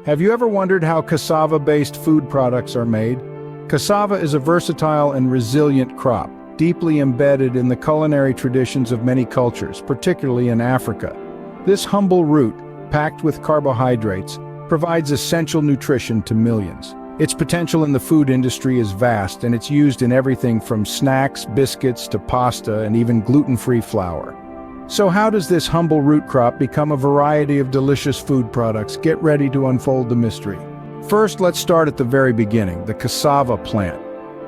Have you ever wondered how cassava-based food products are made? Cassava is a versatile and resilient crop, deeply embedded in the culinary traditions of many cultures, particularly in Africa. This humble root, packed with carbohydrates, provides essential nutrition to millions. Its potential in the food industry is vast, and it's used in everything from snacks, biscuits, to pasta, and even gluten-free flour. So how does this humble root crop become a variety of delicious food products? Get ready to unfold the mystery. First, let's start at the very beginning, the cassava plant.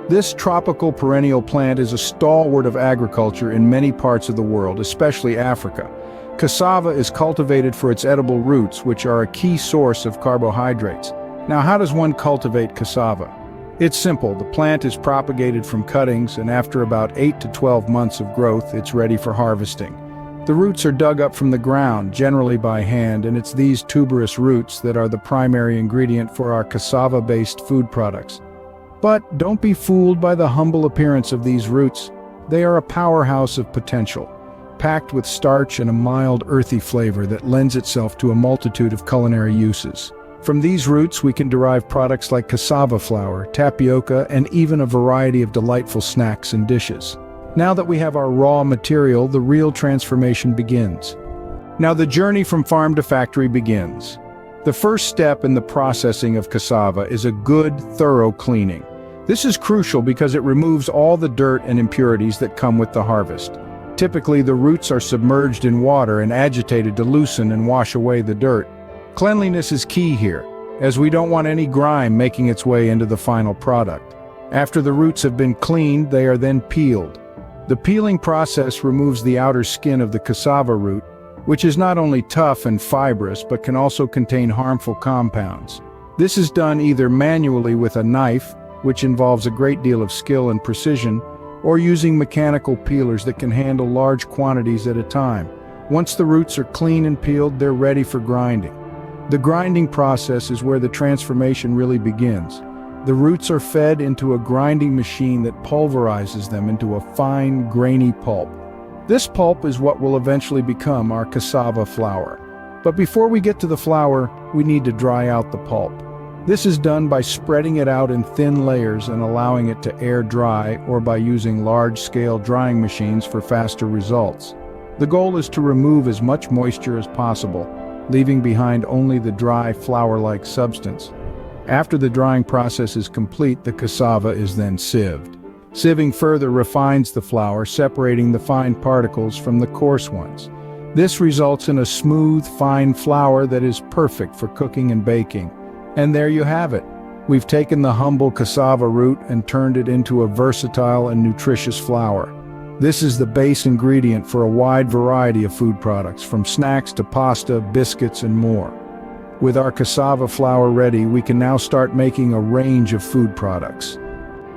This tropical perennial plant is a stalwart of agriculture in many parts of the world, especially Africa. Cassava is cultivated for its edible roots, which are a key source of carbohydrates. Now, how does one cultivate cassava? It's simple. The plant is propagated from cuttings, and after about 8 to 12 months of growth, it's ready for harvesting. The roots are dug up from the ground, generally by hand, and it's these tuberous roots that are the primary ingredient for our cassava-based food products. But don't be fooled by the humble appearance of these roots. They are a powerhouse of potential, packed with starch and a mild, earthy flavor that lends itself to a multitude of culinary uses. From these roots, we can derive products like cassava flour, tapioca, and even a variety of delightful snacks and dishes. Now that we have our raw material, the real transformation begins. Now the journey from farm to factory begins. The first step in the processing of cassava is a good, thorough cleaning. This is crucial because it removes all the dirt and impurities that come with the harvest. Typically, the roots are submerged in water and agitated to loosen and wash away the dirt. Cleanliness is key here, as we don't want any grime making its way into the final product. After the roots have been cleaned, they are then peeled. The peeling process removes the outer skin of the cassava root, which is not only tough and fibrous but can also contain harmful compounds. This is done either manually with a knife, which involves a great deal of skill and precision, or using mechanical peelers that can handle large quantities at a time. Once the roots are clean and peeled, they're ready for grinding. The grinding process is where the transformation really begins. The roots are fed into a grinding machine that pulverizes them into a fine, grainy pulp. This pulp is what will eventually become our cassava flour. But before we get to the flour, we need to dry out the pulp. This is done by spreading it out in thin layers and allowing it to air dry, or by using large-scale drying machines for faster results. The goal is to remove as much moisture as possible, leaving behind only the dry, flour-like substance. After the drying process is complete, the cassava is then sieved. Sieving further refines the flour, separating the fine particles from the coarse ones. This results in a smooth, fine flour that is perfect for cooking and baking. And there you have it. We've taken the humble cassava root and turned it into a versatile and nutritious flour. This is the base ingredient for a wide variety of food products, from snacks to pasta, biscuits, and more. With our cassava flour ready, we can now start making a range of food products.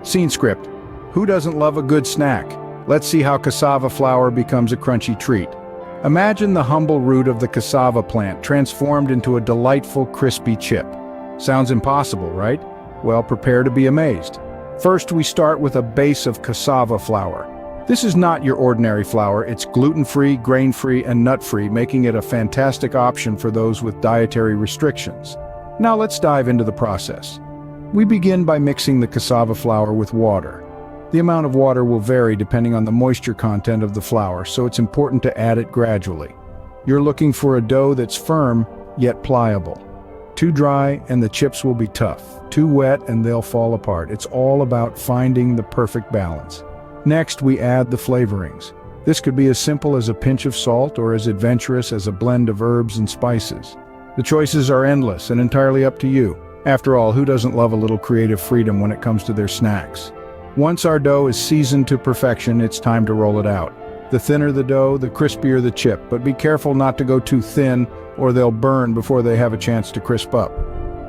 Scene script. Who doesn't love a good snack? Let's see how cassava flour becomes a crunchy treat. Imagine the humble root of the cassava plant transformed into a delightful, crispy chip. Sounds impossible, right? Well, prepare to be amazed. First, we start with a base of cassava flour. This is not your ordinary flour. It's gluten-free, grain-free, and nut-free, making it a fantastic option for those with dietary restrictions. Now let's dive into the process. We begin by mixing the cassava flour with water. The amount of water will vary depending on the moisture content of the flour, so it's important to add it gradually. You're looking for a dough that's firm, yet pliable. Too dry and the chips will be tough. Too wet and they'll fall apart. It's all about finding the perfect balance. Next, we add the flavorings. This could be as simple as a pinch of salt or as adventurous as a blend of herbs and spices. The choices are endless and entirely up to you. After all, who doesn't love a little creative freedom when it comes to their snacks? Once our dough is seasoned to perfection, it's time to roll it out. The thinner the dough, the crispier the chip, but be careful not to go too thin or they'll burn before they have a chance to crisp up.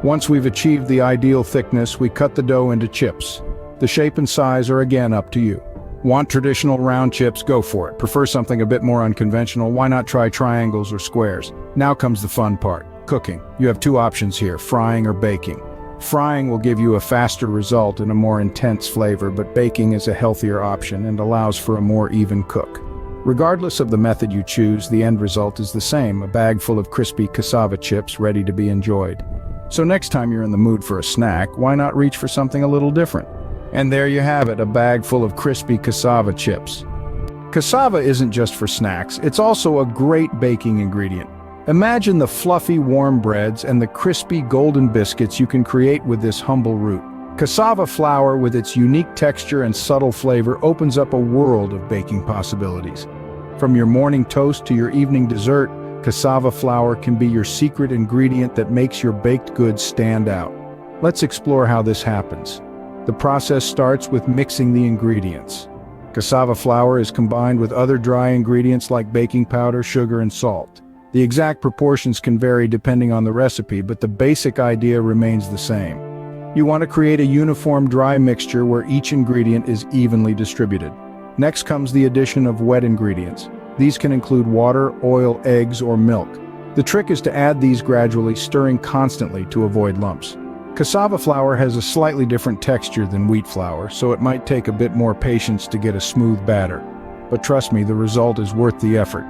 Once we've achieved the ideal thickness, we cut the dough into chips. The shape and size are again up to you. Want traditional round chips? Go for it. Prefer something a bit more unconventional? Why not try triangles or squares? Now comes the fun part, cooking. You have two options here, frying or baking. Frying will give you a faster result and a more intense flavor, but baking is a healthier option and allows for a more even cook. Regardless of the method you choose, the end result is the same, a bag full of crispy cassava chips ready to be enjoyed. So next time you're in the mood for a snack, why not reach for something a little different? And there you have it, a bag full of crispy cassava chips. Cassava isn't just for snacks, it's also a great baking ingredient. Imagine the fluffy, warm breads and the crispy, golden biscuits you can create with this humble root. Cassava flour, with its unique texture and subtle flavor, opens up a world of baking possibilities. From your morning toast to your evening dessert, cassava flour can be your secret ingredient that makes your baked goods stand out. Let's explore how this happens. The process starts with mixing the ingredients. Cassava flour is combined with other dry ingredients like baking powder, sugar, and salt. The exact proportions can vary depending on the recipe, but the basic idea remains the same. You want to create a uniform dry mixture where each ingredient is evenly distributed. Next comes the addition of wet ingredients. These can include water, oil, eggs, or milk. The trick is to add these gradually, stirring constantly to avoid lumps. Cassava flour has a slightly different texture than wheat flour, so it might take a bit more patience to get a smooth batter. But trust me, the result is worth the effort.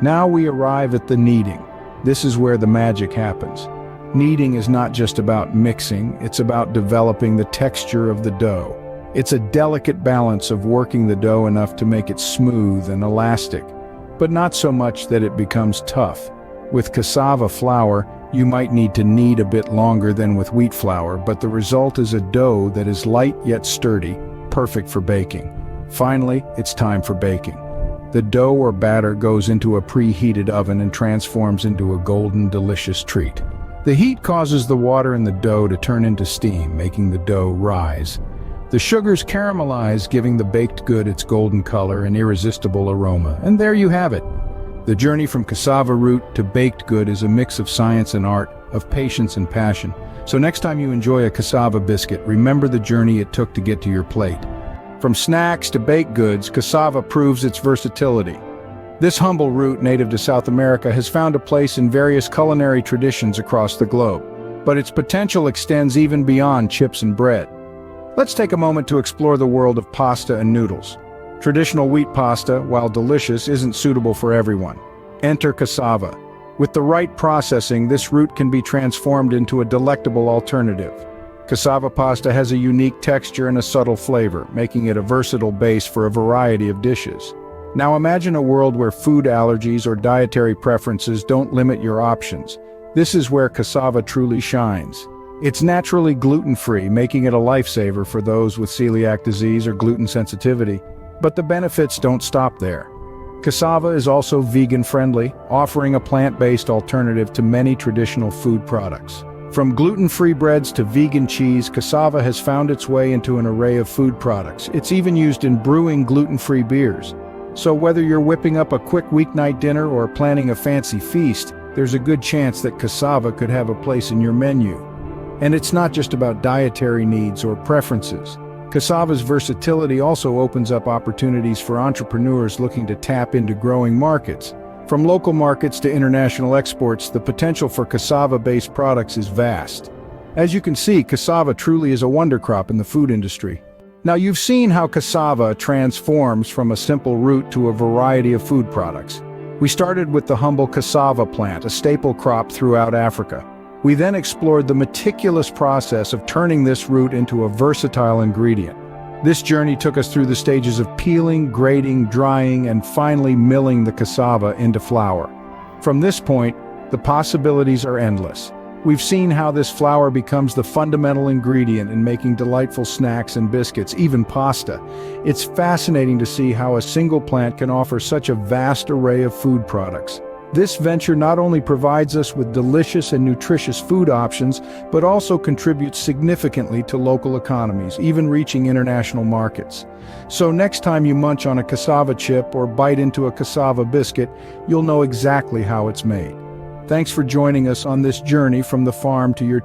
Now we arrive at the kneading. This is where the magic happens. Kneading is not just about mixing, it's about developing the texture of the dough. It's a delicate balance of working the dough enough to make it smooth and elastic, but not so much that it becomes tough. With cassava flour, you might need to knead a bit longer than with wheat flour, but the result is a dough that is light yet sturdy, perfect for baking. Finally, it's time for baking. The dough or batter goes into a preheated oven and transforms into a golden, delicious treat. The heat causes the water in the dough to turn into steam, making the dough rise. The sugars caramelize, giving the baked good its golden color and irresistible aroma. And there you have it. The journey from cassava root to baked good is a mix of science and art, of patience and passion. So next time you enjoy a cassava biscuit, remember the journey it took to get to your plate. From snacks to baked goods, cassava proves its versatility. This humble root, native to South America, has found a place in various culinary traditions across the globe. But its potential extends even beyond chips and bread. Let's take a moment to explore the world of pasta and noodles. Traditional wheat pasta, while delicious, isn't suitable for everyone. Enter cassava. With the right processing, this root can be transformed into a delectable alternative. Cassava pasta has a unique texture and a subtle flavor, making it a versatile base for a variety of dishes. Now imagine a world where food allergies or dietary preferences don't limit your options. This is where cassava truly shines. It's naturally gluten-free, making it a lifesaver for those with celiac disease or gluten sensitivity. But the benefits don't stop there. Cassava is also vegan-friendly, offering a plant-based alternative to many traditional food products. From gluten-free breads to vegan cheese, cassava has found its way into an array of food products. It's even used in brewing gluten-free beers. So whether you're whipping up a quick weeknight dinner or planning a fancy feast, there's a good chance that cassava could have a place in your menu. And it's not just about dietary needs or preferences. Cassava's versatility also opens up opportunities for entrepreneurs looking to tap into growing markets. From local markets to international exports, the potential for cassava-based products is vast. As you can see, cassava truly is a wonder crop in the food industry. Now you've seen how cassava transforms from a simple root to a variety of food products. We started with the humble cassava plant, a staple crop throughout Africa. We then explored the meticulous process of turning this root into a versatile ingredient. This journey took us through the stages of peeling, grating, drying, and finally milling the cassava into flour. From this point, the possibilities are endless. We've seen how this flour becomes the fundamental ingredient in making delightful snacks and biscuits, even pasta. It's fascinating to see how a single plant can offer such a vast array of food products. This venture not only provides us with delicious and nutritious food options, but also contributes significantly to local economies, even reaching international markets. So next time you munch on a cassava chip or bite into a cassava biscuit, you'll know exactly how it's made. Thanks for joining us on this journey from the farm to your